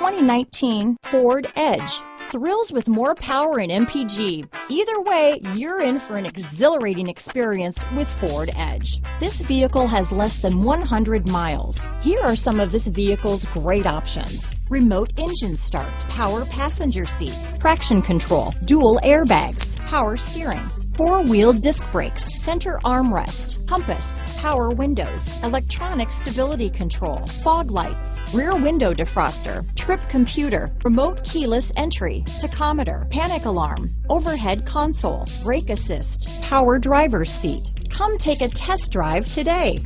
2019 Ford Edge. Thrills with more power and MPG. Either way, you're in for an exhilarating experience with Ford Edge. This vehicle has less than 100 miles. Here are some of this vehicle's great options: remote engine start, power passenger seat, traction control, dual airbags, power steering, four-wheel disc brakes, center armrest, compass, power windows, electronic stability control, fog lights, rear window defroster, trip computer, remote keyless entry, tachometer, panic alarm, overhead console, brake assist, power driver's seat. Come take a test drive today.